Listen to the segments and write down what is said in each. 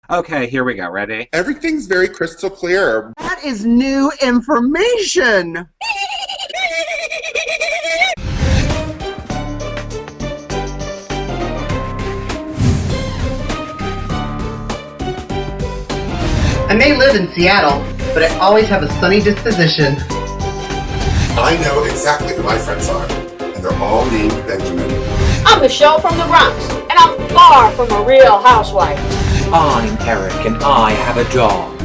Okay, here we go. Ready? Everything's very crystal clear. That is new information. I may live in Seattle, but I always have a sunny disposition. I know exactly who my friends are, and they're all named Benjamin. I'm Michelle from the Bronx, and I'm far from a real housewife. I'm Eric, and I have a dog.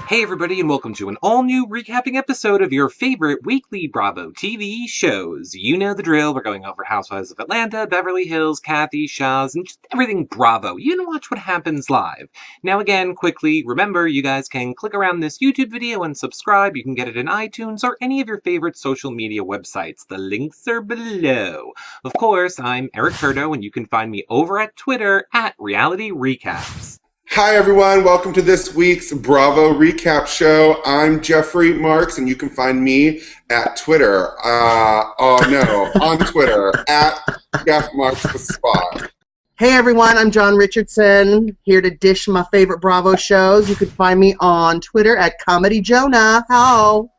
Hey everybody, and welcome to an all-new recapping episode of your favorite weekly Bravo TV shows. You know the drill. We're going over Housewives of Atlanta, Beverly Hills, Kathy, Shahs, and just everything Bravo. You can watch what happens live. Now again, quickly, remember you guys can click around this YouTube video and subscribe. You can get it in iTunes or any of your favorite social media websites. The links are below. Of course, I'm Eric Curdo, and you can find me over at Twitter at Reality Recaps. Hi everyone, welcome to this week's Bravo Recap Show. I'm Jeffrey Marks, and you can find me at Twitter. On Twitter at Jeff Marks the Spot. Hey everyone, I'm John Richardson, here to dish my favorite Bravo shows. You can find me on Twitter at Comedy Jonah. How?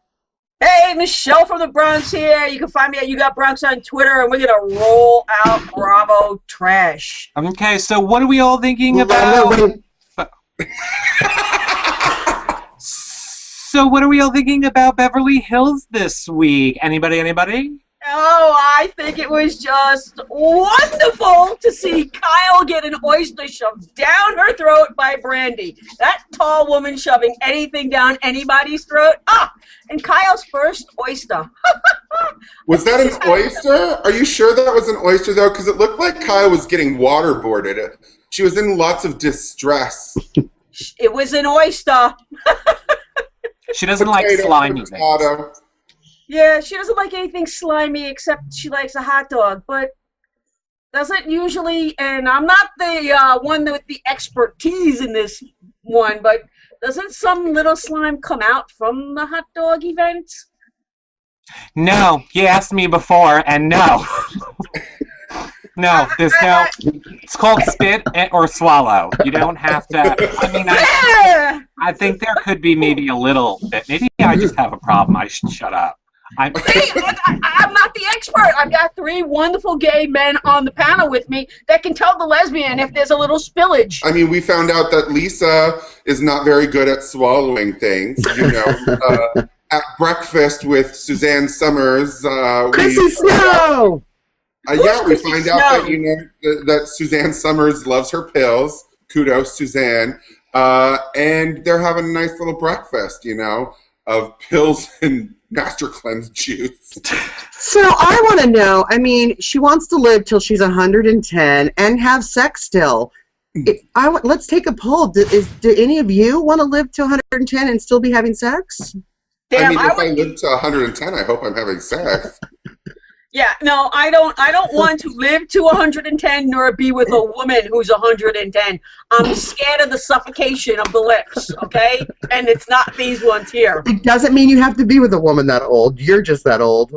Hey, Michelle from the Bronx here. You can find me at You Got Bronx on Twitter, and we're going to roll out Bravo trash. Okay, so what are we all thinking about? So what are we all thinking about Beverly Hills this week? Anybody? Oh, I think it was just wonderful to see Kyle get an oyster shoved down her throat by Brandy. That tall woman shoving anything down anybody's throat. And Kyle's first oyster. Was that an oyster? Are you sure that was an oyster, though? Because it looked like Kyle was getting waterboarded. She was in lots of distress. It was an oyster. She doesn't like slimy things. Yeah, she doesn't like anything slimy except she likes a hot dog, but doesn't usually, and I'm not the one with the expertise in this one, but doesn't some little slime come out from the hot dog event? No, you asked me before, and no. No, there's no, it's called spit or swallow. You don't have to, I think there could be maybe a little bit. Maybe I just have a problem. I should shut up. I'm not the expert. I've got 3 wonderful gay men on the panel with me that can tell the lesbian if there's a little spillage. I mean, we found out that Lisa is not very good at swallowing things, you know. At breakfast with Suzanne Summers, Chrissy Snow! We find out that, you know, that Suzanne Summers loves her pills. Kudos, Suzanne. And they're having a nice little breakfast, you know, of pills and Master Cleanse juice. So I want to know, I mean, she wants to live till she's 110 and have sex still. Let's take a poll. Do any of you want to live to 110 and still be having sex? Damn, if I live to 110, I hope I'm having sex. Yeah, no, I don't want to live to 110 nor be with a woman who's 110. I'm scared of the suffocation of the lips, okay? And it's not these ones here. It doesn't mean you have to be with a woman that old. You're just that old.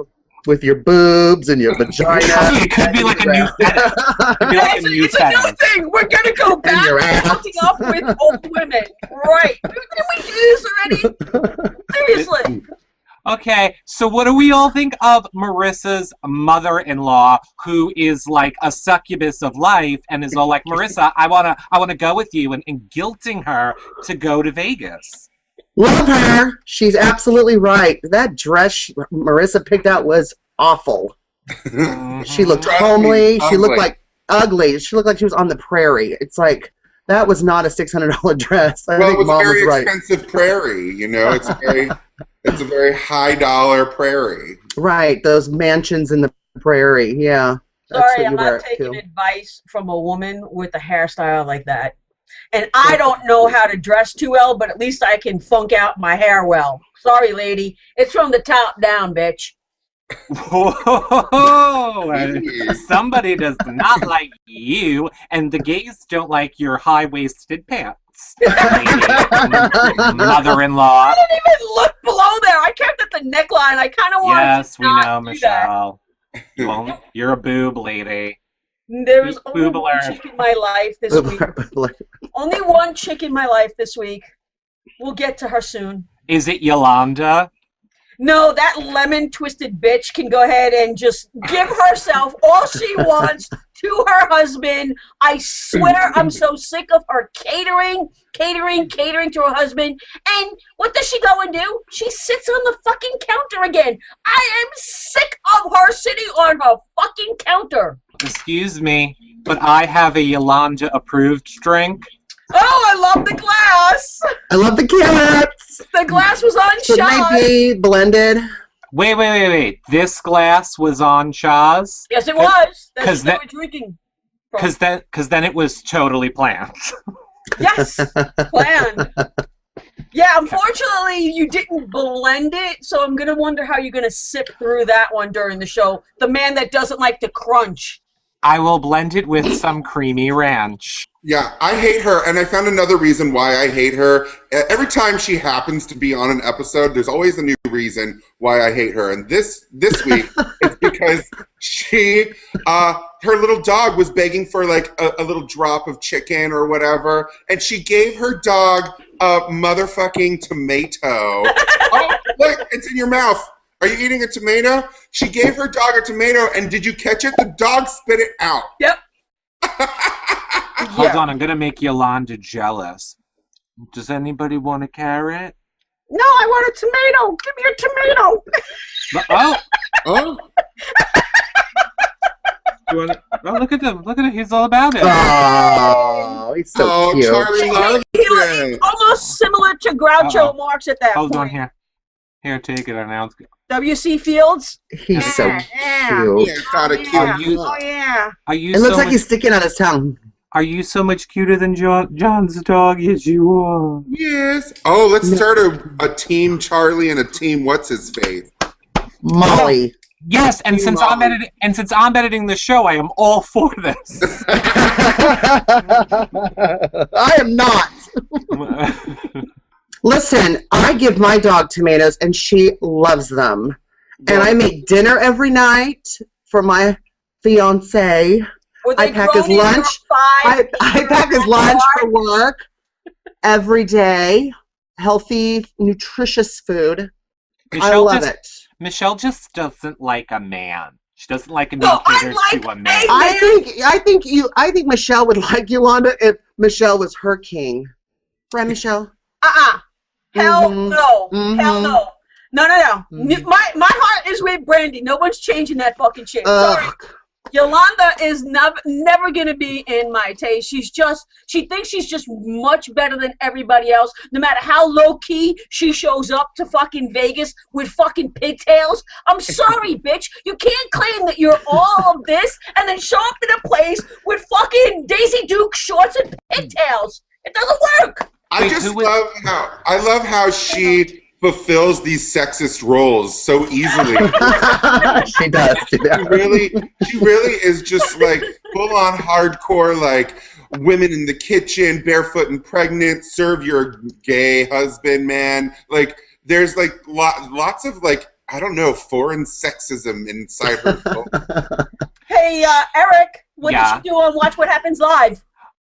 With your boobs and your vagina. It could be like a new fetish. It's a new thing. We're going to go back to hooking up with old women. Right. Didn't we do this already? Seriously. Okay, so what do we all think of Marissa's mother-in-law, who is like a succubus of life and is all like, Marissa, I wanna go with you, and guilting her to go to Vegas? Love her. She's absolutely right. That dress Marissa picked out was awful. She looked homely. She looked like ugly. She looked like she was on the prairie. It's like, that was not a $600 dress. I think it was Mom a very was right. expensive prairie, you know. It's a very high-dollar prairie. Right, those mansions in the prairie, yeah. Sorry, I'm not taking advice from a woman with a hairstyle like that. And I don't know how to dress too well, but at least I can funk out my hair well. Sorry, lady. It's from the top down, bitch. Whoa! Somebody does not like you, and the gays don't like your high-waisted pants. Mother-in-law. I didn't even look below there. I kept at the neckline. I kind of wanted Yes, to we know, Michelle. You're a boob lady. There was only Boob one alert. chick in my life this week. Only one chick in my life this week. We'll get to her soon. Is it Yolanda? No, that lemon twisted bitch can go ahead and just give herself all she wants to her husband. I swear I'm so sick of her catering to her husband. And what does she go and do? She sits on the fucking counter again. I am sick of her sitting on her fucking counter. Excuse me, but I have a Yolanda approved drink. Oh, I love the glass. I love the cats. The glass was on Should Shahs. they be blended? Wait. This glass was on Shahs? Yes, it was. That's what they that- were drinking. Because then it was totally planned. Yes, planned. Yeah, unfortunately, you didn't blend it, so I'm going to wonder how you're going to sip through that one during the show. The man that doesn't like to crunch. I will blend it with some creamy ranch. Yeah, I hate her, and I found another reason why I hate her. Every time she happens to be on an episode, there's always a new reason why I hate her. And this week, it's because she, her little dog was begging for like a little drop of chicken or whatever, and she gave her dog a motherfucking tomato. Oh, look, it's in your mouth. Are you eating a tomato? She gave her dog a tomato, and did you catch it? The dog spit it out. Yep. Hold on, I'm going to make Yolanda jealous. Does anybody want a carrot? No, I want a tomato. Give me a tomato. Oh! Oh, Look at him. Look at him. He's all about it. Oh, he's so cute. Charlie loves He's it. almost similar to Groucho Marx at that Hold point. on here. Here, take it. Announce. W.C. Fields. He's so Yeah. cute. Yeah, got a cute. Yeah. you- Oh, yeah. Are you It looks so like much, he's sticking out his tongue. Are you so much cuter than John's dog? Yes, you are. Yes. Oh, let's start a team Charlie and a team what's his face. Molly. Yes, and since I'm editing the show, I am all for this. I am not. Listen, I give my dog tomatoes, and she loves them. And I make dinner every night for my fiance. I pack his lunch. I pack his lunch for work every day. Healthy, nutritious food. I love it. Michelle just doesn't like a man. She doesn't like a man catered to a man. I think Michelle would like Yolanda if Michelle was her king. Right, Michelle? Hell Mhm. no. Mhm. Hell no. No. Mhm. My heart is with Brandy. No one's changing that fucking shit. Sorry. Yolanda is never gonna be in my taste. She thinks she's just much better than everybody else. No matter how low key she shows up to fucking Vegas with fucking pigtails. I'm sorry, bitch. You can't claim that you're all of this and then show up in a place with fucking Daisy Duke shorts and pigtails. It doesn't work. I love how she fulfills these sexist roles so easily. She does. She really is just like full on hardcore, like women in the kitchen, barefoot and pregnant, serve your gay husband, man. Like there's like lots of like, I don't know, foreign sexism inside her. Hey, Eric, what did you do on Watch What Happens Live?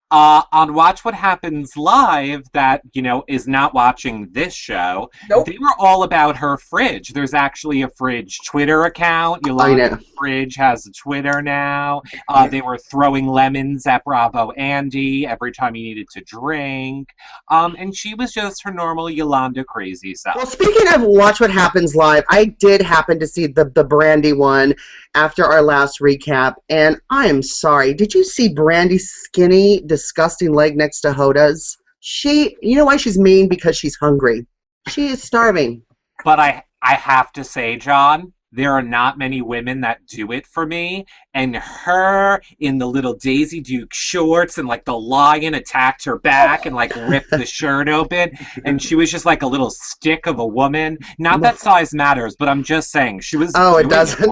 On Watch What Happens Live, that, is not watching this show, They were all about her fridge. There's actually a fridge Twitter account. Yolanda Fridge has a Twitter now. They were throwing lemons at Bravo Andy every time he needed to drink. And she was just her normal Yolanda crazy self. Well, speaking of Watch What Happens Live, I did happen to see the Brandy one after our last recap, and I am sorry. Did you see Brandy's skinny, disgusting leg next to Hoda's? You know why she's mean? Because she's hungry. She is starving. But I have to say, John, there are not many women that do it for me. And her in the little Daisy Duke shorts and like the lion attacked her back and like ripped the shirt open. And she was just like a little stick of a woman. Not that size matters, but I'm just saying she was. Oh, it doesn't.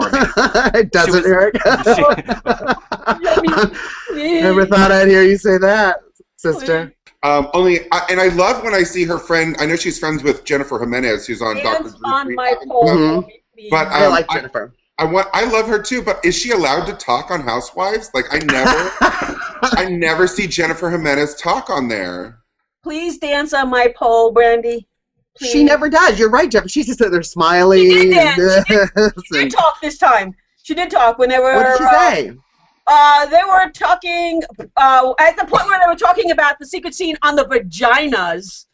It doesn't hurt. Never thought I'd hear you say that, sister. And I love when I see her friend. I know she's friends with Jennifer Jimenez, who's on Dr. Drew's on my pole. But I like Jennifer. I love her too, but is she allowed to talk on Housewives? Like I never see Jennifer Jimenez talk on there. Please dance on my pole, Brandy. Please. She never does. You're right, Jeff. She's just sitting there smiling. She did dance. She did talk this time. She did talk when they were. What did she say? They were talking at the point where they were talking about the secret scene on the vaginas.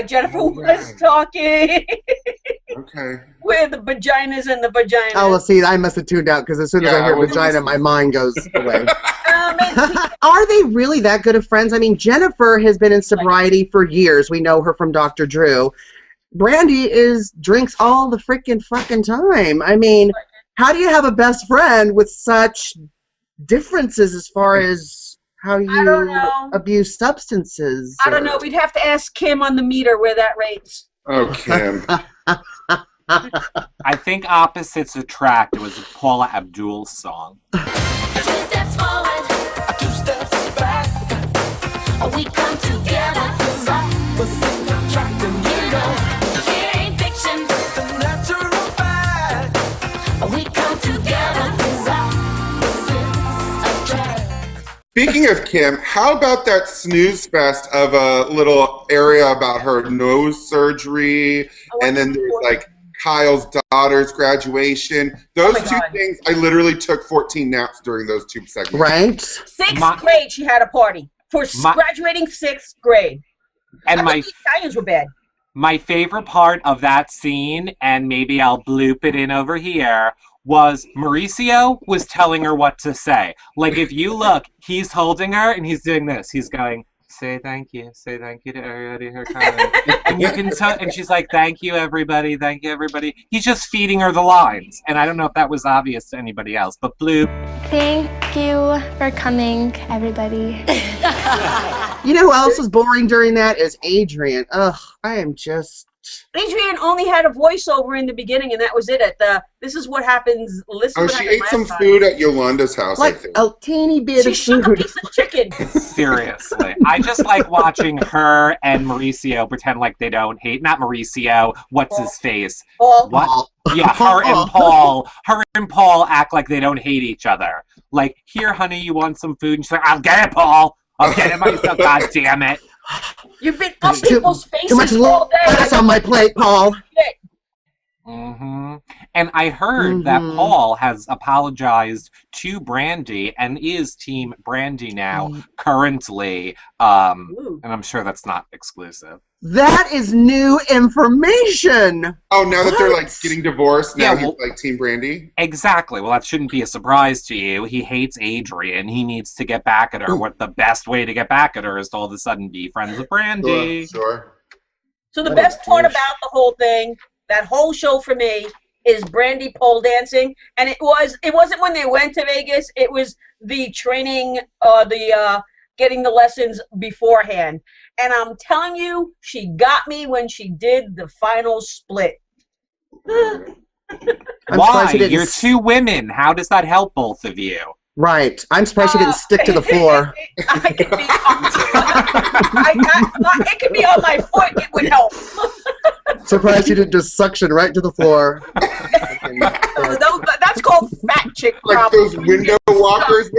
Jennifer was talking. Okay. With the vaginas and the vaginas. Oh, well, see, I must have tuned out because as soon as I hear vagina, my mind goes away. Are they really that good of friends? I mean, Jennifer has been in sobriety for years. We know her from Dr. Drew. Brandy drinks all the freaking fucking time. I mean, how do you have a best friend with such differences as far as how you abuse substances? I don't know. We'd have to ask Kim on the meter where that rates. Oh, Kim. I think opposites attract. It was a Paula Abdul song. 2 steps forward, 2 steps back. We come together, 'cause opposites attract, and you know, here ain't fiction, the natural fact. We come together, 'cause opposites attract. Speaking of Kim, how about that snooze fest of a little area about her nose surgery, and then there's like Kyle's daughter's graduation. Those two things, I literally took 14 naps during those 2 segments. Right? 6th grade, she had a party for graduating 6th grade. And the Italians were bad. My favorite part of that scene, and maybe I'll bloop it in over here, was Mauricio was telling her what to say. Like, if you look, he's holding her and he's doing this. He's going, say thank you to everybody who coming. And you can tell, and she's like, thank you everybody. He's just feeding her the lines. And I don't know if that was obvious to anybody else, but bloop. Thank you for coming, everybody. You know who else was boring during that is Adrian. Ugh, I am just... Adrian only had a voiceover in the beginning, and that was it. This is what happens. She ate some food at Yolanda's house, like I think. a teeny bit of food. She shook a piece of chicken. Seriously. I just like watching her and Mauricio pretend like they don't hate. Not Mauricio. What's his face? Paul. What? Yeah, her and Paul. Her and Paul act like they don't hate each other. Like, here, honey, you want some food? And she's like, I'll get it, Paul. I'll get it myself, God damn it. You've been up people's faces too much all day. lettuce on my plate, Paul. Mm-hmm. And I heard that Paul has apologized to Brandy and is Team Brandy now, currently. And I'm sure that's not exclusive. That is new information. Oh, now that they're like getting divorced, now Yeah, he's like Team Brandy? Exactly. Well, that shouldn't be a surprise to you. He hates Adrian. He needs to get back at her. What the best way to get back at her is to all of a sudden be friends with Brandy. Sure. So the best part about the whole thing, that whole show for me, is Brandy pole dancing. And it wasn't when they went to Vegas, it was the training, getting the lessons beforehand. And I'm telling you, she got me when she did the final split. Why? You're 2 women. How does that help both of you? Right. I'm surprised she didn't stick to the floor. It could be on my foot. It would help. Surprised she didn't just suction right to the floor. That's called fat chick Like problem. those window walkers.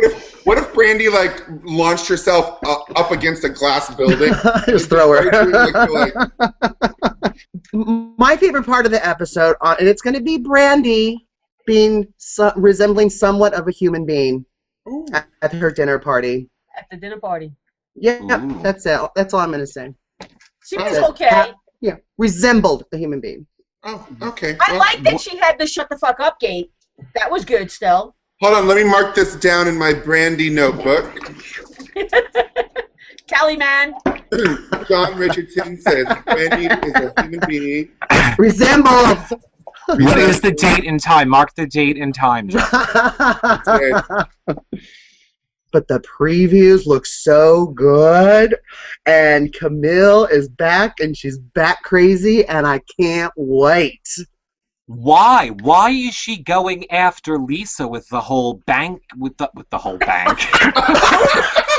What if Brandy like launched herself up against a glass building? Just throw her. My favorite part of the episode, and it's going to be Brandy being resembling somewhat of a human being at her dinner party. At the dinner party. Yeah, that's it. That's all I'm going to say. She was okay. Yeah, resembled a human being. Oh, okay. I like that she had the shut the fuck up gate. That was good still. Hold on, let me mark this down in my Brandy notebook. Callie man. John Richardson says Brandy is a human being. Resembled. What is the date and time? Mark the date and time, John. But the previews look so good, and Camille is back, and she's back crazy, and I can't wait. Why? Why is she going after Lisa with the whole bank? With the whole bank?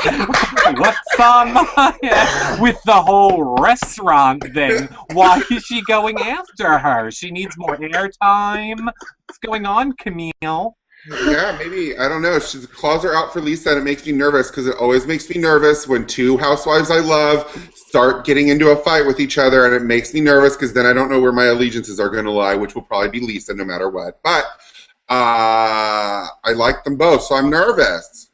What's on my head with the whole restaurant thing? Why is she going after her? She needs more airtime. What's going on, Camille? Yeah, maybe. I don't know. She's claws are out for Lisa, and it makes me nervous because it always makes me nervous when two housewives I love start getting into a fight with each other, and it makes me nervous because then I don't know where my allegiances are going to lie, which will probably be Lisa no matter what. But I like them both, so I'm nervous.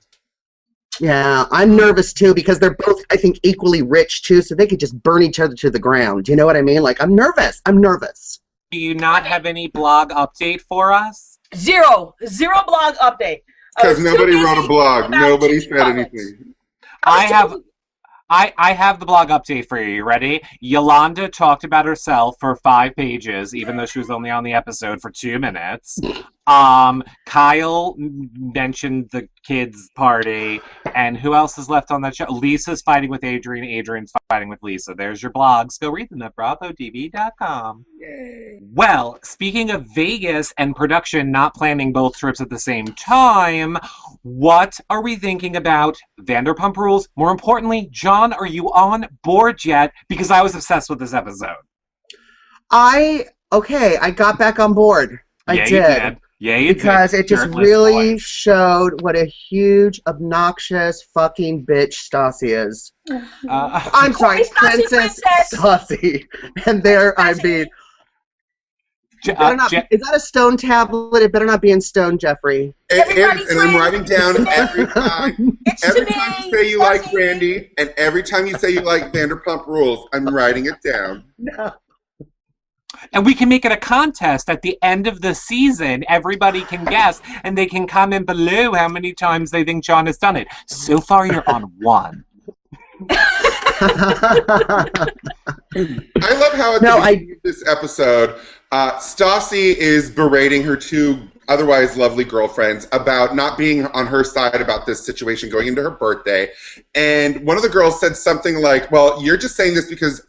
Yeah, I'm nervous too because they're both, I think, equally rich too, so they could just burn each other to the ground. You know what I mean? Like, I'm nervous. I'm nervous. Do you not have any blog update for us? Zero blog update. Because nobody wrote a blog. Nobody said anything. I have the blog update for you. You ready? Yolanda talked about herself for 5 pages, even though she was only on the episode for 2 minutes. Kyle mentioned the kids' party, and who else is left on that show? Lisa's fighting with Adrian. Adrian's fighting with Lisa. There's your blogs. Go read them at BravoTV.com. Yay. Well, speaking of Vegas and production not planning both trips at the same time, what are we thinking about Vanderpump Rules? More importantly, John, are you on board yet? Because I was obsessed with this episode. I got back on board. I did. You did. Yeah, you because did. It just really showed what a huge, obnoxious fucking bitch Stassi is. I'm sorry, Princess Stassi. And there, I mean, is that a stone tablet? It better not be in stone, Jeffrey. It is, and I'm writing down every time. Every time you say you like Brandy, and every time you say you like Vanderpump Rules, I'm writing it down. No. And we can make it a contest at the end of the season. Everybody can guess, and they can comment below how many times they think John has done it. So far, you're on 1. I love how at the beginning of this episode, Stassi is berating her 2 otherwise lovely girlfriends about not being on her side about this situation going into her birthday. And one of the girls said something like, well, you're just saying this because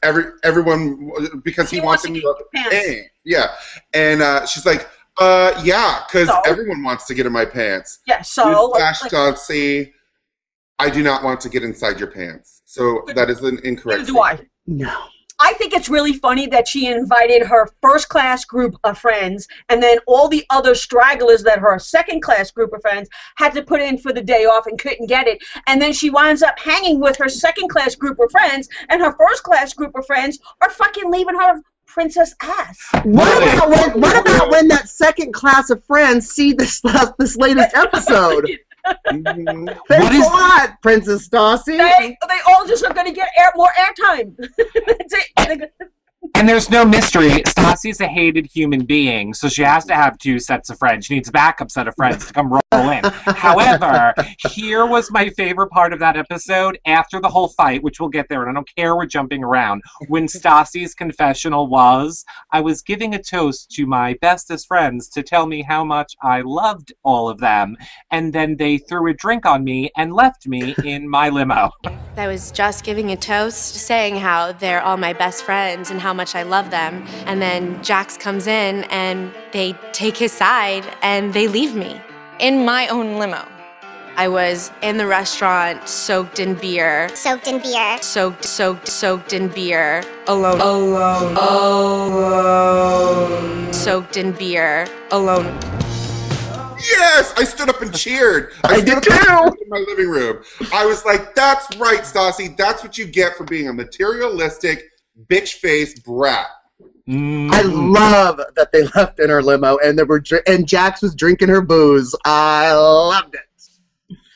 because he wants to get pants. Yeah. And she's like, yeah, because everyone wants to get in my pants. Yeah, so Stassi, I do not want to get inside your pants. So that is an incorrect statement. Do I? No. I think it's really funny that she invited her first-class group of friends, and then all the other stragglers that her second-class group of friends had to put in for the day off and couldn't get it. And then she winds up hanging with her second-class group of friends, and her first-class group of friends are fucking leaving her princess ass. What about when that second class of friends see this latest episode? Thanks a lot, Princess Stassi. They all just are going to get more airtime. That's it. And there's no mystery. Stassi's a hated human being, so she has to have 2 sets of friends. She needs a backup set of friends to come roll in. However, here was my favorite part of that episode after the whole fight, which we'll get there, and I don't care, we're jumping around. When Stassi's confessional was, I was giving a toast to my bestest friends to tell me how much I loved all of them, and then they threw a drink on me and left me in my limo. I was just giving a toast, saying how they're all my best friends and how much I love them. And then Jax comes in and they take his side and they leave me in my own limo. I was in the restaurant, soaked in beer. Soaked in beer. Soaked in beer. Alone. Soaked in beer. Alone. Yes! I stood up and cheered. I did too! In my living room. I was like, that's right, Stassi. That's what you get for being a materialistic, bitch-faced brat. I love that they left in her limo and Jax was drinking her booze. I loved it.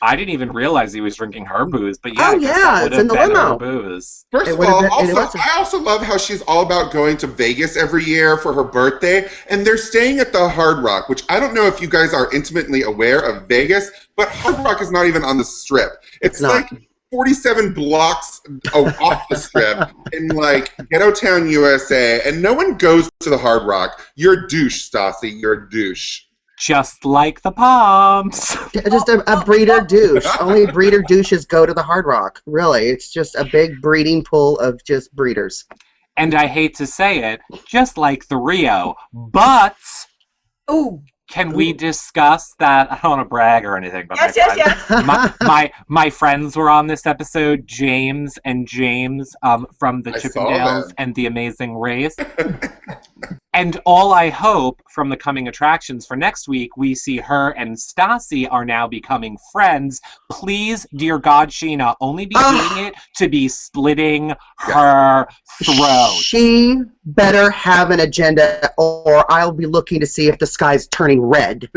I didn't even realize he was drinking her booze, but yeah, it's in the limo. Booze. First of all, I also love how she's all about going to Vegas every year for her birthday, and they're staying at the Hard Rock, which I don't know if you guys are intimately aware of Vegas, but Hard Rock is not even on the Strip. It's like 47 blocks off the Strip in like Ghetto Town, USA, and no one goes to the Hard Rock. You're a douche, Stassi. You're a douche. Just like the Palms. Just a breeder douche. Only breeder douches go to the Hard Rock. Really, it's just a big breeding pool of just breeders. And I hate to say it, just like the Rio, but Can we discuss that? I don't want to brag or anything, but yes. my friends were on this episode, James from the Chippendales and The Amazing Race. And all I hope from the coming attractions for next week, we see her and Stassi are now becoming friends. Please, dear God, Sheena, only be doing it to be splitting her throat. She better have an agenda, or I'll be looking to see if the sky's turning red.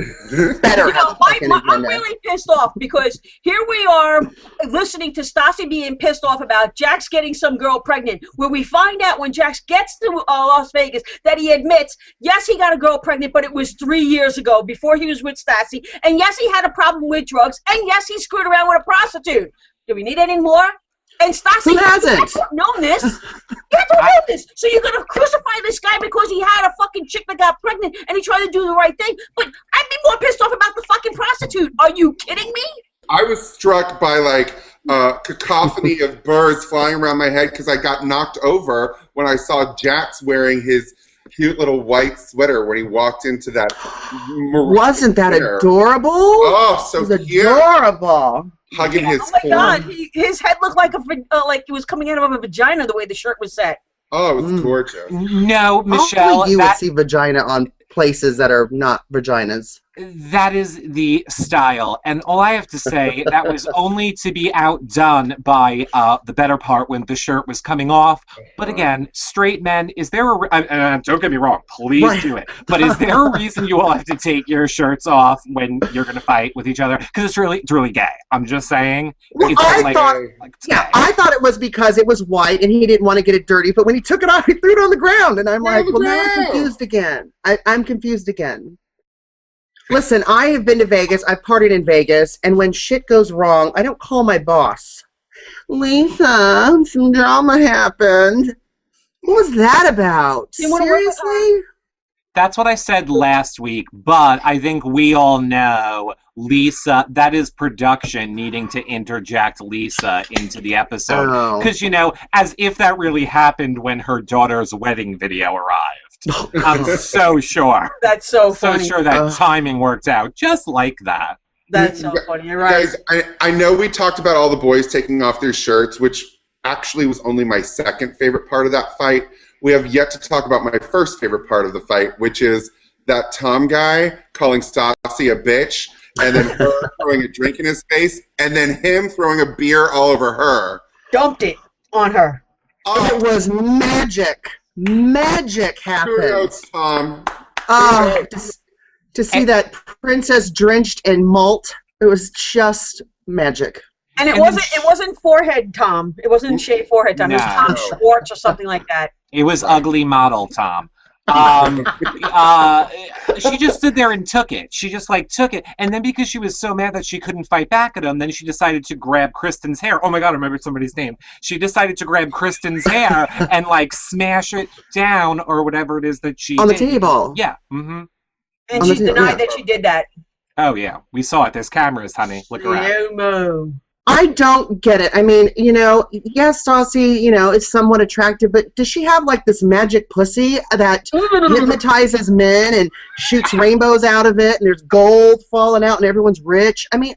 Better have a fucking agenda. I'm really pissed off because here we are listening to Stassi being pissed off about Jax getting some girl pregnant, where we find out when Jax gets to Las Vegas that he admits, yes, he got a girl pregnant, but it was 3 years ago before he was with Stassi, and yes, he had a problem with drugs, and yes, he screwed around with a prostitute. Do we need any more? And Stassi, who hasn't known this? You have to know this. So you're gonna crucify this guy because he had a fucking chick that got pregnant and he tried to do the right thing? But I'd be more pissed off about the fucking prostitute. Are you kidding me? I was struck by like a cacophony of birds flying around my head because I got knocked over when I saw Jax wearing his cute little white sweater when he walked into that. Wasn't that adorable? Oh, so cute. Adorable. Hugging his Oh my God, his head looked like like it was coming out of a vagina the way the shirt was set. Oh, it was gorgeous. No, Michelle. Only you would see vagina on places that are not vaginas. That is the style. And all I have to say, that was only to be outdone by the better part when the shirt was coming off. But again, straight men, is there a... don't get me wrong, please do it. But is there a reason you all have to take your shirts off when you're going to fight with each other? Because it's really gay. I'm just saying. Well, I thought it was because it was white and he didn't want to get it dirty. But when he took it off, he threw it on the ground. And I'm like, well, now I'm confused again. I'm confused again. Listen, I have been to Vegas. I've partied in Vegas. And when shit goes wrong, I don't call my boss. Lisa, some drama happened. What was that about? Seriously? That's what I said last week, but I think we all know Lisa, that is production needing to interject Lisa into the episode. Because, you know, as if that really happened when her daughter's wedding video arrived. I'm so sure. That's so funny. So sure that timing worked out just like that. That's so funny. You're right. Guys, I know we talked about all the boys taking off their shirts, which actually was only my second favorite part of that fight. We have yet to talk about my first favorite part of the fight, which is that Tom guy calling Stassi a bitch, and then her throwing a drink in his face, and then him throwing a beer all over her. Dumped it on her. Oh. It was magic. Magic happened. Kudos, Tom. To see that princess drenched in malt, it was just magic. And it wasn't forehead Tom. It wasn't shaved forehead Tom. No. It was Tom Schwartz or something like that. It was ugly model Tom. She just stood there and took it. She just took it, and then because she was so mad that she couldn't fight back at him, then she decided to grab Kristen's hair. Oh my God, I remember somebody's name. She decided to grab Kristen's hair and smash it down or whatever it is that she on the table. Yeah. Mm-hmm. And she denied that she did that. Oh yeah, we saw it. There's cameras, honey. Look around. No. I don't get it. I mean, yes, Stassi, is somewhat attractive, but does she have this magic pussy that hypnotizes men and shoots rainbows out of it, and there's gold falling out, and everyone's rich? I mean,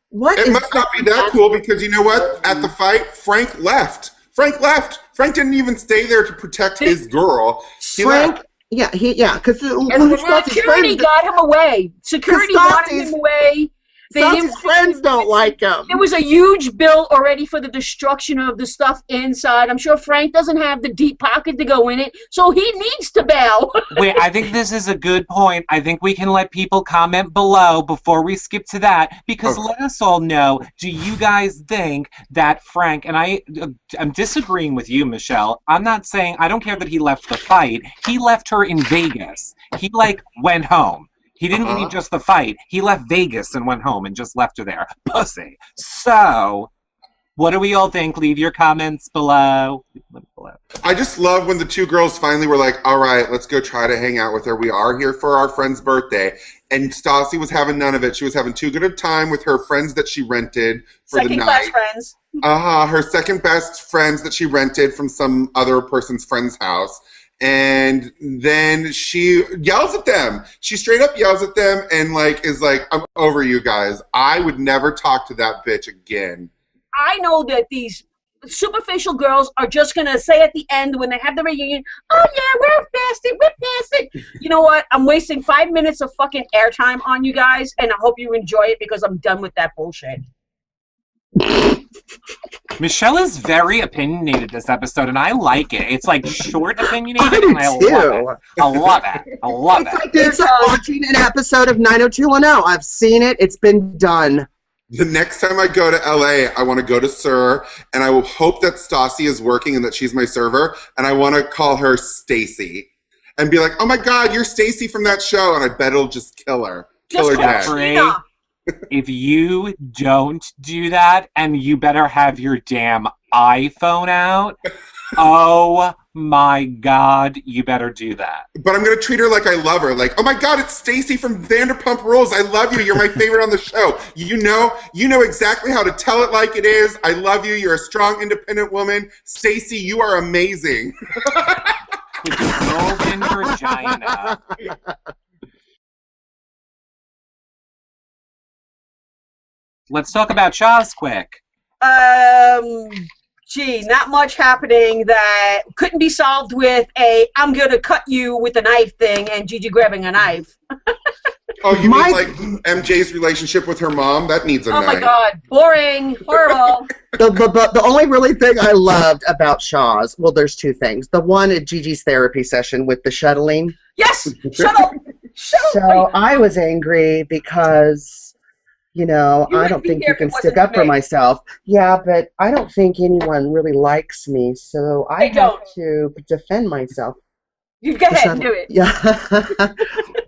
what? It must not be that cool because you know what? At the fight, Frank left. Frank didn't even stay there to protect his girl. He left. Because security got him away. Security got him away. His friends don't like him. There was a huge bill already for the destruction of the stuff inside. I'm sure Frank doesn't have the deep pocket to go in it, so he needs to bail. Wait, I think this is a good point. I think we can let people comment below before we skip to that, because let us all know, do you guys think that Frank, and I'm disagreeing with you, Michelle. I'm not saying, I don't care that he left the fight. He left her in Vegas. He, went home. He didn't leave just the fight. He left Vegas and went home and just left her there. Pussy. So, what do we all think? Leave your comments below. I just love when the two girls finally were like, all right, let's go try to hang out with her. We are here for our friend's birthday. And Stassi was having none of it. She was having too good a time with her friends that she rented for the night. Second best friends. Her second best friends that she rented from some other person's friend's house. And then she yells at them. She straight up yells at them and like is like, I'm over you guys. I would never talk to that bitch again. I know that these superficial girls are just going to say at the end when they have the reunion, oh yeah, we're past it. You know what? I'm wasting 5 minutes of fucking airtime on you guys, and I hope you enjoy it because I'm done with that bullshit. Michelle is very opinionated this episode, and I like it. It's like short opinionated, and I love it. I love it. I love it. It's like watching an episode of 90210. I've seen it. It's been done. The next time I go to LA, I want to go to Sir, and I will hope that Stassi is working and that she's my server, and I want to call her Stacy and be like, oh my God, you're Stacy from that show, and I bet it'll just kill her. Kill her dead. If you don't do that, and you better have your damn iPhone out, oh my God, you better do that. But I'm going to treat her like I love her. Like, oh my God, it's Stacy from Vanderpump Rules. I love you. You're my favorite on the show. You know exactly how to tell it like it is. I love you. You're a strong, independent woman. Stacy, you are amazing. With your golden vagina. Let's talk about Shahs quick. Gee, not much happening that couldn't be solved with a I'm gonna cut you with a knife thing and Gigi grabbing a knife. Oh, you mean like MJ's relationship with her mom? That needs a knife. Oh my God, boring, horrible. The only really thing I loved about Shahs, well, there's two things. The one at Gigi's therapy session with the shuttling. Yes, shuttle. So I was angry because, you know, I don't think you can stick up for myself. Yeah, but I don't think anyone really likes me, so I have to defend myself. You go ahead and do it. Yeah.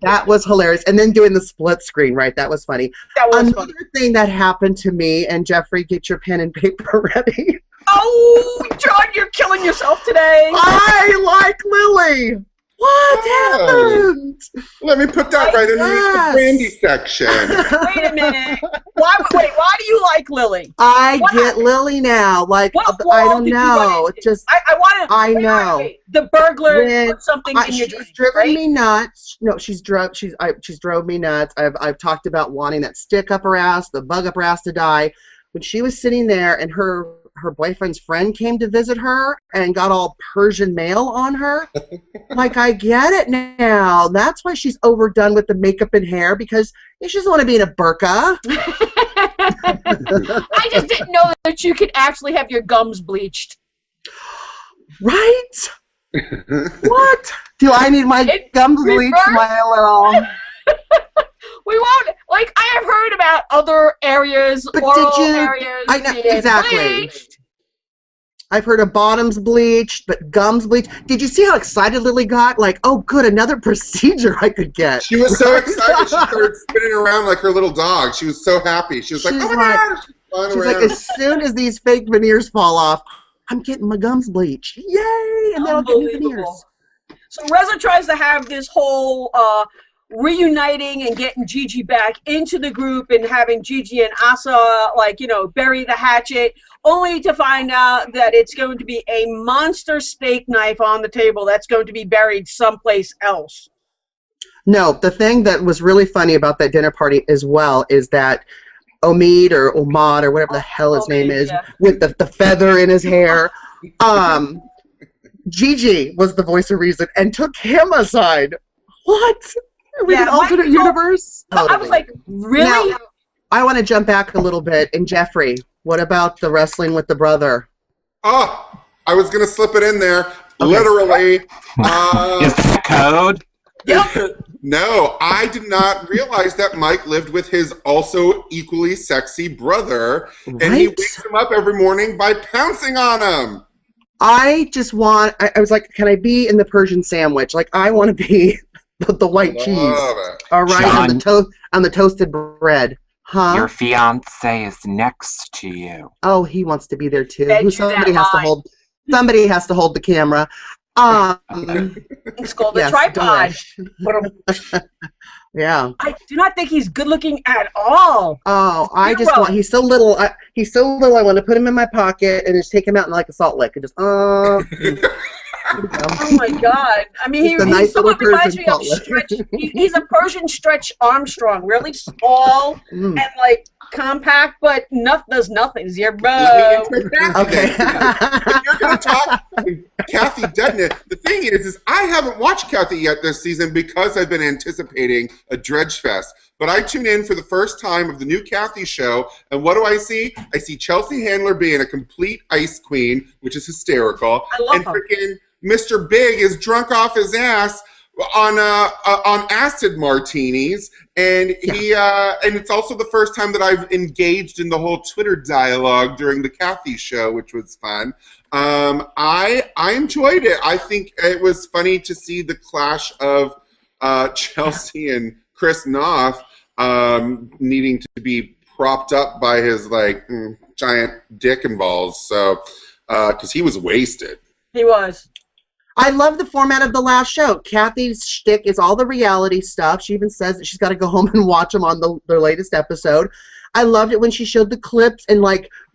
That was hilarious. And then doing the split screen, right? That was funny. That was Another thing that happened to me, and Jeffrey, get your pen and paper ready. Oh, John, you're killing yourself today. I like Lily. What happened? Let me put that right underneath the brandy section. Wait a minute. Why do you like Lily? I get Lily now. Like, I don't know. Just I know. The burglar put something in your drink. She's driven me nuts. No, she's drove me nuts. I've talked about wanting that stick up her ass, the bug up her ass to die. When she was sitting there and her boyfriend's friend came to visit her and got all Persian mail on her. Like, I get it now. That's why she's overdone with the makeup and hair, because she doesn't want to be in a burqa. I just didn't know that you could actually have your gums bleached. Right? What? Do I need my gums bleached? My little... We won't, like, I have heard about other areas, areas. I know, exactly. Bleached. I've heard of bottoms bleached, but gums bleached. Did you see how excited Lily got? Like, oh, good, another procedure I could get. She was so excited. She started spinning around like her little dog. She was so happy. She was like, oh my God. She's like, as soon as these fake veneers fall off, I'm getting my gums bleached. Yay! And then I'll get new veneers. So Reza tries to have this whole reuniting and getting Gigi back into the group and having Gigi and Asa, like, you know, bury the hatchet, only to find out that it's going to be a monster steak knife on the table that's going to be buried someplace else. No, the thing that was really funny about that dinner party as well is that Omid or Omad or whatever the hell his name is, with the feather in his hair, Gigi was the voice of reason and took him aside. What? Are we in an alternate universe? Totally. I was like, really? Now, I want to jump back a little bit. And Jeffrey, what about the wrestling with the brother? Oh, I was going to slip it in there. Okay. Literally. Is that code? No, I did not realize that Mike lived with his also equally sexy brother. Right? And he wakes him up every morning by pouncing on him. I just want, I was like, can I be in the Persian sandwich? Like, I want to be the white cheese. All right, John, on the toasted bread. Huh? Your fiance is next to you. Oh, he wants to be there too. Somebody has to hold the camera. It's called the tripod. Yeah. I do not think he's good looking at all. Oh, I just want, he's so little. He's so little. I want to put him in my pocket and just take him out in like a salt lick and just Oh my God! I mean, Just a nice little reminds Persian me of butler. Stretch. He's a Persian Stretch Armstrong, really small and like compact, but does nothing. Zero. Okay. If you're going to talk Kathy Dudnett, the thing is I haven't watched Kathy yet this season because I've been anticipating a Dredge Fest. But I tune in for the first time of the new Kathy show, and what do I see? I see Chelsea Handler being a complete ice queen, which is hysterical. I love and her. freaking Mr. Big is drunk off his ass on acid martinis, and and it's also the first time that I've engaged in the whole Twitter dialogue during the Kathy show, which was fun. I enjoyed it. I think it was funny to see the clash of Chelsea and Chris Noth needing to be propped up by his giant dick and balls. So because he was wasted. He was. I love the format of the last show. Kathy's shtick is all the reality stuff. She even says that she's got to go home and watch them on their latest episode. I loved it when she showed the clips and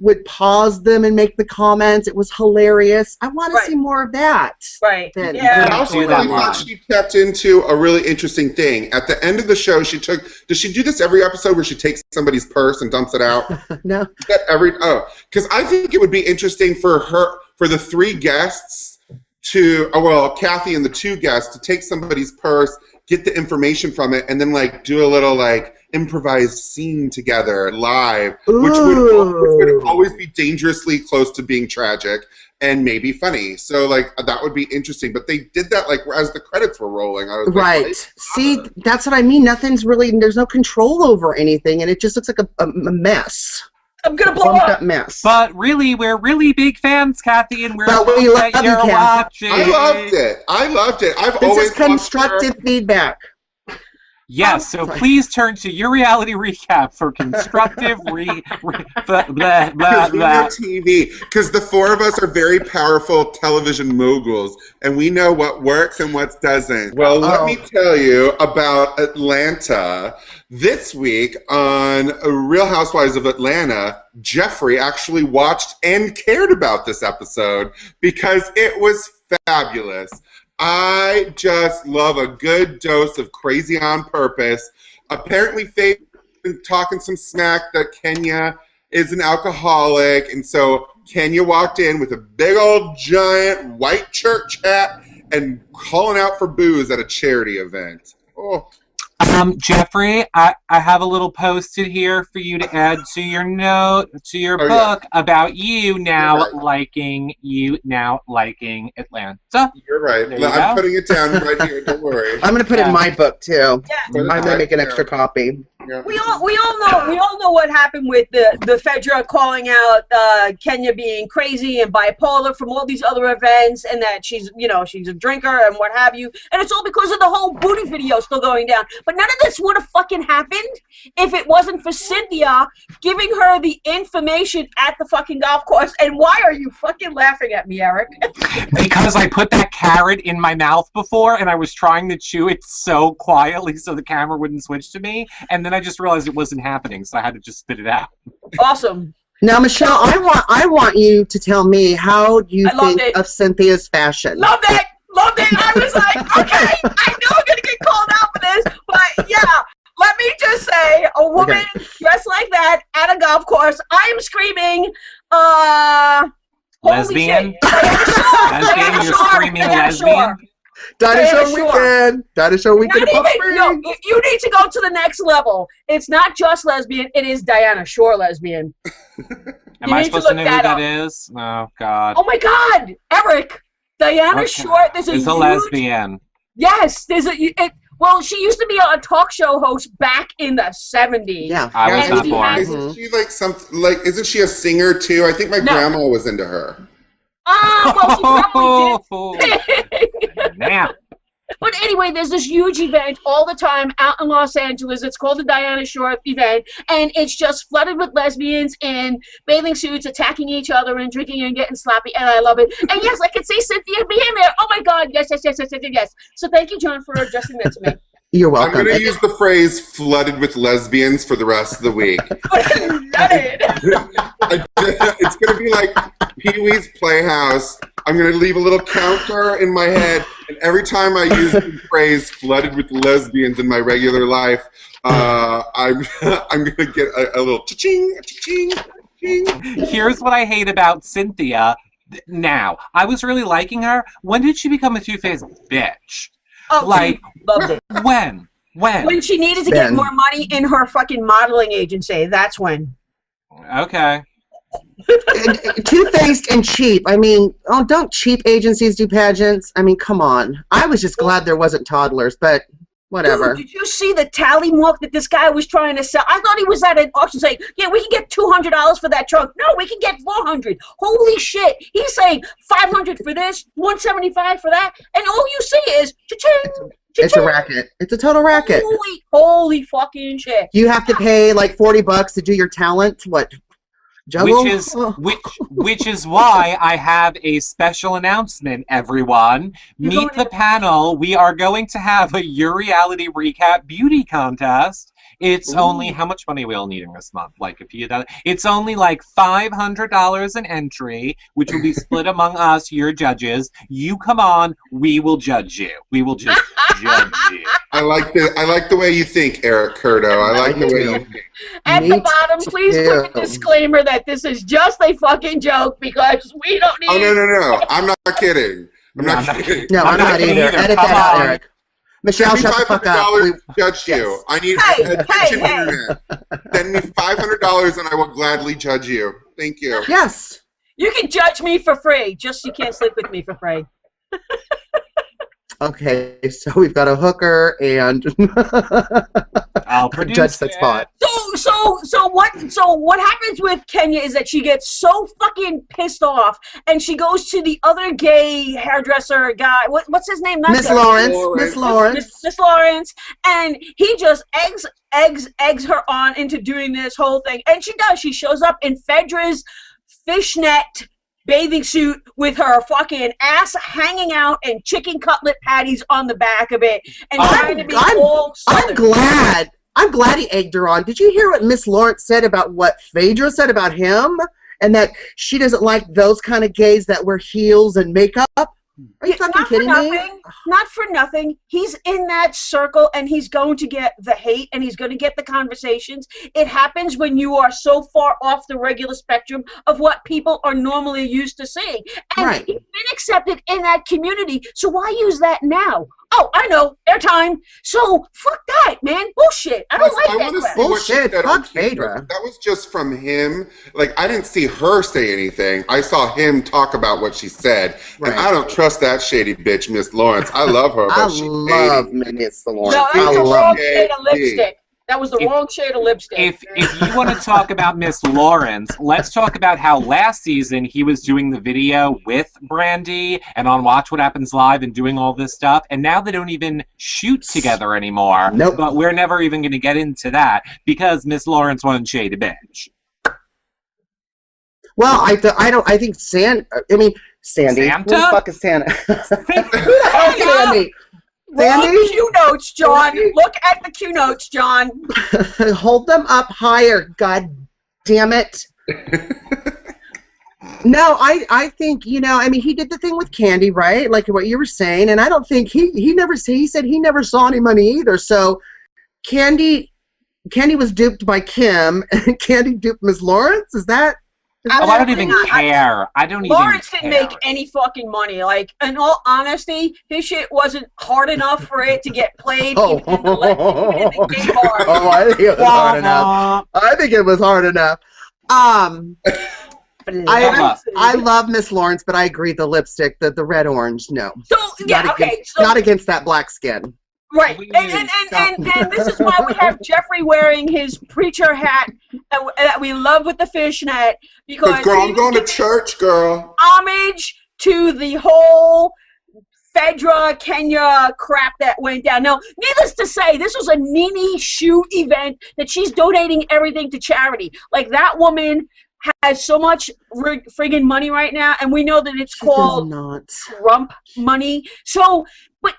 would pause them and make the comments. It was hilarious. I want to see more of that. Right. I also really thought she tapped into a really interesting thing. At the end of the show, does she do this every episode where she takes somebody's purse and dumps it out? No. Because I think it would be interesting for the three guests Kathy and the two guests to take somebody's purse, get the information from it, and then do a little improvised scene together live, which would always be dangerously close to being tragic and maybe funny. So that would be interesting. But they did that as the credits were rolling. I was right. See, that's what I mean. There's no control over anything, and it just looks like a mess. I'm gonna blow up. Mess. But really, we're really big fans, Kathy, and we're we love that you, you're Kathy. watching. I loved it. This is constructive feedback. Yes, so please turn to your reality recap for constructive TV, because the four of us are very powerful television moguls, and we know what works and what doesn't. Well, let me tell you about Atlanta. This week on Real Housewives of Atlanta, Jeffrey actually watched and cared about this episode because it was fabulous. I just love a good dose of crazy on purpose. Apparently, Faith been talking some smack that Kenya is an alcoholic, and so Kenya walked in with a big old giant white church hat and calling out for booze at a charity event. Oh. Jeffrey, I have a little post-it here for you to add to your book about you now liking Atlanta. You're right. I'm putting it down right here. Don't worry. I'm going to put it in my book too. Yeah. I'm going to make an extra copy. Yeah. We all know what happened with the Fedra calling out Kenya being crazy and bipolar from all these other events, and that she's a drinker and what have you, and it's all because of the whole booty video still going down. But none of this would have fucking happened if it wasn't for Cynthia giving her the information at the fucking golf course. And why are you fucking laughing at me, Eric? Because I put that carrot in my mouth before, and I was trying to chew it so quietly so the camera wouldn't switch to me, and then I just realized it wasn't happening, so I had to just spit it out. Awesome. Now, Michelle, I want you to tell me, how do you think of Cynthia's fashion? Loved it. I was like, okay, I know I'm gonna get called out for this, but yeah. Let me just say, a woman dressed like that at a golf course, I am screaming, lesbian? Lesbian, you're screaming lesbian? Dinosaur weekend! Dinosaur weekend! You need to go to the next level. It's not just lesbian, it is Diana Shore lesbian. Am I supposed to know who that is? Oh, God. Oh, my God! Eric! Diana Shore, there's a lesbian. Yes, well, she used to be a talk show host back in the 70s. Yeah, I was not born. Isn't she isn't she a singer too? I think my grandma was into her. Well, she probably did. Now. But anyway, there's this huge event all the time out in Los Angeles. It's called the Diana Shore event, and it's just flooded with lesbians in bathing suits attacking each other and drinking and getting sloppy, and I love it. And yes, I can see Cynthia being there. Oh my God, yes. So thank you, John, for addressing that to me. You're welcome. I'm going to use the phrase "flooded with lesbians" for the rest of the week. Flooded. It's going to be like Pee-wee's Playhouse I'm going to leave a little counter in my head, and every time I use the phrase "flooded with lesbians" in my regular life, I'm going to get a little cha-ching, cha-ching, cha-ching. Here's what I hate about Cynthia. Now, I was really liking her. When did she become a two-faced bitch? Oh, Like, loved it. when? When she needed to get more money in her fucking modeling agency, that's when. Okay. Two-faced and cheap. I mean, don't cheap agencies do pageants? I mean, come on. I was just glad there wasn't toddlers, but whatever. Dude, did you see the tally mark that this guy was trying to sell? I thought he was at an auction saying, yeah, we can get $200 for that trunk. No, we can get $400. Holy shit. He's saying $500 for this, $175 for that, and all you see is cha-ching. It's a racket. It's a total racket. Holy fucking shit. You have to pay like $40 to do your talent. What? Juggle? Which is why I have a special announcement, everyone. Meet the panel. We are going to have a Your Reality Recap beauty contest. It's only, how much money are we all needing this month? Like a few dollars? It's only like $500 an entry, which will be split among us, your judges. You come on, we will judge you. We will just judge you. I like the way you think, Eric Curto. I like the way you think. At the bottom, please put a disclaimer that this is just a fucking joke because we don't need. Oh no! I'm not kidding. I'm not kidding. No, I'm not either. Edit that out, Eric. Michelle, shut the fuck up. Judge you. I need attention internet. Send me $500 and I will gladly judge you. Thank you. Yes. You can judge me for free. Just you can't sleep with me for free. Okay, so we've got a hooker and I'll produce judge that spot. So what happens with Kenya is that she gets so fucking pissed off and she goes to the other gay hairdresser guy. What's his name? Miss Lawrence. Miss Lawrence, and he just eggs her on into doing this whole thing, and she does. She shows up in Phaedra's fishnet bathing suit with her fucking ass hanging out and chicken cutlet patties on the back of it, and trying to be all Southern. I'm glad he egged her on. Did you hear what Miss Lawrence said about what Phaedra said about him? And that she doesn't like those kind of gays that wear heels and makeup? Are you fucking kidding me? Not for nothing. He's in that circle and he's going to get the hate and he's going to get the conversations. It happens when you are so far off the regular spectrum of what people are normally used to seeing. And he's been accepted in that community, so why use that now? Oh, I know, airtime. So fuck that, man. Bullshit. I don't like that crap. Bullshit. Fuck Phaedra. That was just from him. Like, I didn't see her say anything. I saw him talk about what she said. And I don't trust that shady bitch, Miss Lawrence. I love her, but I love Miss Lawrence. No, it was the wrong shade of lipstick. That was the wrong shade of lipstick. If you want to talk about Miss Lawrence, let's talk about how last season he was doing the video with Brandy and on Watch What Happens Live and doing all this stuff, and now they don't even shoot together anymore. Nope. But we're never even going to get into that because Miss Lawrence wasn't shady bitch. Well, I think Sandy. Santa? Who the fuck is Santa? Who the hell is Sandy? Wrong Q notes, John. Look at the Q notes, John. Hold them up higher, god damn it. No, I think, I mean, he did the thing with Candy, right? Like what you were saying, and I don't think he said he never saw any money either. So Candy was duped by Kim, and Candy duped Miss Lawrence? Is that? Oh, I don't even care. Lawrence didn't make any fucking money. Like, in all honesty, his shit wasn't hard enough for it to get played even in the gay bar. Oh, I think it was hard enough. I think it was hard enough. I love Miss Lawrence, but I agree the lipstick, the red orange, no. So yeah, not against that black skin. Right, and this is why we have Jeffrey wearing his preacher hat that we love with the fishnet, because girl, I'm going to church, girl. Homage to the whole Phaedra, Kenya crap that went down. Now, needless to say, this was a Nene shoe event that she's donating everything to charity. Like, that woman has so much friggin' money right now, and we know that it's called Trump money. So, but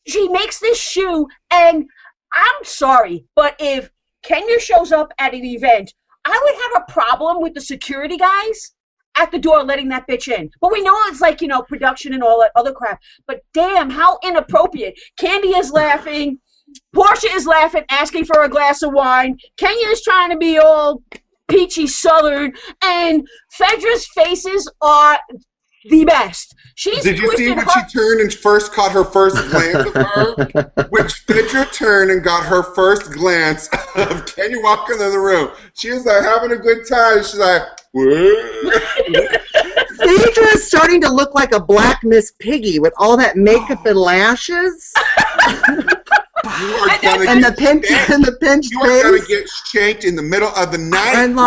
she makes this shoe, and I'm sorry, but if Kenya shows up at an event, I would have a problem with the security guys at the door letting that bitch in. But we know it's like, production and all that other crap. But damn, how inappropriate. Candy is laughing. Portia is laughing, asking for a glass of wine. Kenya is trying to be all peachy southern. And Fedra's faces are the best. Did you see when she turned and first caught her first glance of her? When Fedra turned and got her first glance of Kenya walking in the room, she was like having a good time. She's like, Phaedra is starting to look like a black Miss Piggy with all that makeup and lashes. And the pinched face. You are going to get shanked in the middle of the night. And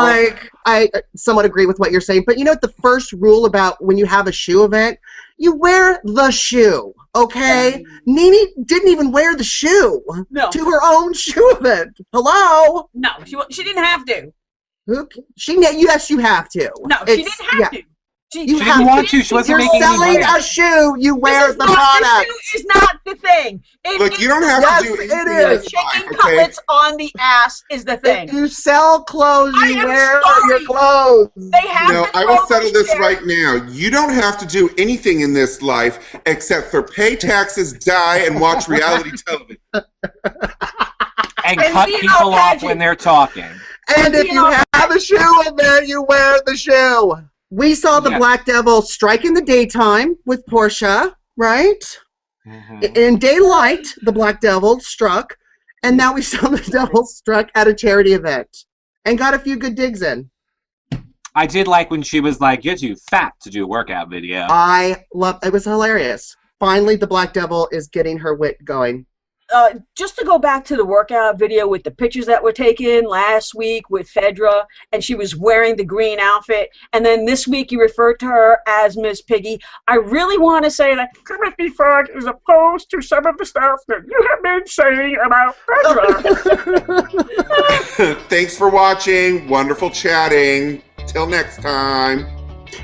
I somewhat agree with what you're saying. But you know what the first rule about when you have a shoe event? You wear the shoe, okay? Nene didn't even wear the shoe to her own shoe event. Hello? No, she didn't have to. Yes, you have to. No, she didn't have to. She didn't want to. She wasn't making any money. You're selling a shoe. You wear the product. The shoe is not the thing. Look, you don't have to do anything. It is. Shaking cutlets on the ass is the thing. If you sell clothes, you wear your clothes. They have I will settle this right now. You don't have to do anything in this life except for pay taxes, die, and watch reality television. And cut people off when they're talking. And if you have a shoe in there, you wear the shoe. We saw the Black Devil strike in the daytime with Portia, right? Mm-hmm. In daylight, the Black Devil struck, and now we saw the Devil struck at a charity event and got a few good digs in. I did like when she was like, "You're too fat to do a workout video." I loved it. Was hilarious. Finally, the Black Devil is getting her wit going. Just to go back to the workout video with the pictures that were taken last week with Fedra, and she was wearing the green outfit, and then this week you referred to her as Miss Piggy. I really want to say that Timothy Fogg is opposed to some of the stuff that you have been saying about Fedra. Thanks for watching. Wonderful chatting. Till next time.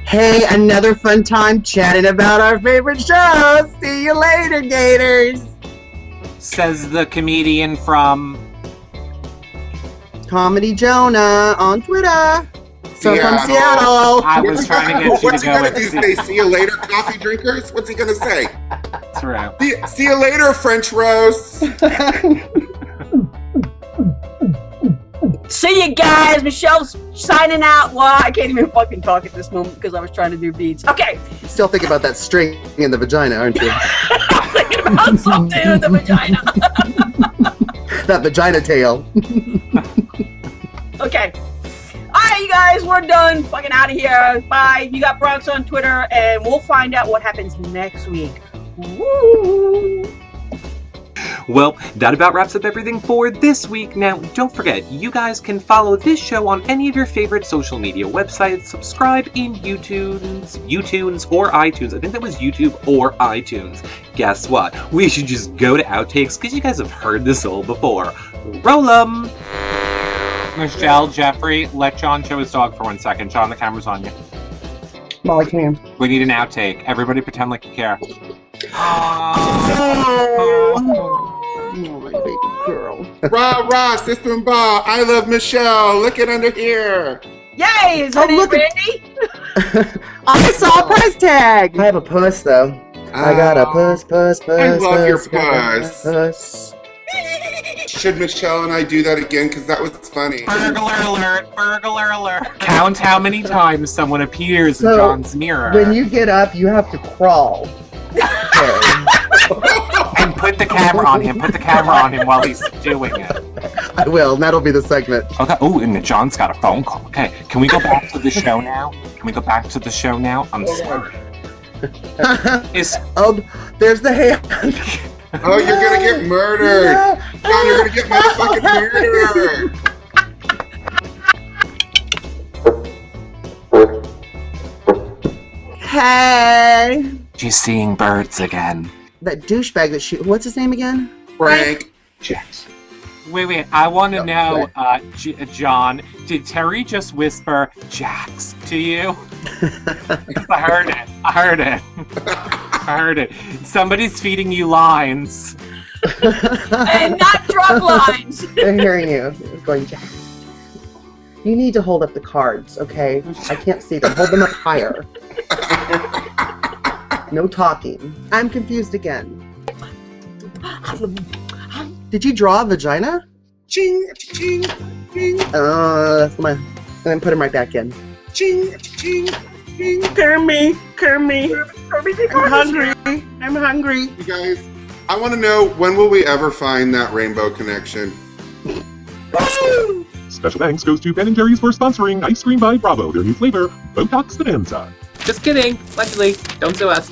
Hey, another fun time chatting about our favorite shows. See you later, Gators. Says the comedian from Comedy Jonah on Twitter. So from Seattle. I was trying to get you to go with say, see you later, coffee drinkers? What's he going to say? True. See you later, French roast. See you guys. Michelle's signing out. Well, I can't even fucking talk at this moment because I was trying to do beats. Okay. Still thinking about that string in the vagina, aren't you? I'm thinking about something in the vagina. That vagina tail. Okay. Alright, you guys, we're done. Fucking out of here. Bye. You got Bronx on Twitter, and we'll find out what happens next week. Woo! Well, that about wraps up everything for this week. Now, don't forget, you guys can follow this show on any of your favorite social media websites. Subscribe in YouTunes or iTunes. I think that was YouTube or iTunes. Guess what? We should just go to outtakes because you guys have heard this all before. Roll 'em! Michelle, Jeffrey, let John show his dog for 1 second. John, the camera's on you. Molly can. We need an outtake. Everybody pretend like you care. Oh, my baby girl. Rah, sister and ball. I love Michelle. Look at under here. Yay! Is that Randy? I saw a price tag. I have a puss, though. I got a puss. I love your puss. Should Michelle and I do that again? Because that was funny. Burglar alert. Count how many times someone appears in John's mirror. When you get up, you have to crawl. And put the camera on him. Put the camera on him while he's doing it. I will, and that'll be the segment. Okay. Oh, and John's got a phone call. Okay, can we go back to the show now? I'm sorry. There's the hand. Oh, you're gonna get murdered. No. John, you're gonna get motherfucking murdered. Hey. She's seeing birds again. That douchebag that what's his name again? Frank. Jax. Wait, I want to know, John, did Terry just whisper Jax to you? I heard it. Somebody's feeding you lines. And not drug lines. They're hearing you. It's going Jax. You need to hold up the cards, okay? I can't see them. Hold them up higher. No talking. I'm confused again. Did you draw a vagina? Ching, ching, ching, That's my. And then put him right back in. ching, ching, ching. Kermie. I'm hungry. I'm hungry. You guys, I want to know, when will we ever find that rainbow connection? Special thanks goes to Ben & Jerry's for sponsoring Ice Cream by Bravo, their new flavor, Botox Bonanza. Just kidding. Allegedly. Don't sue us.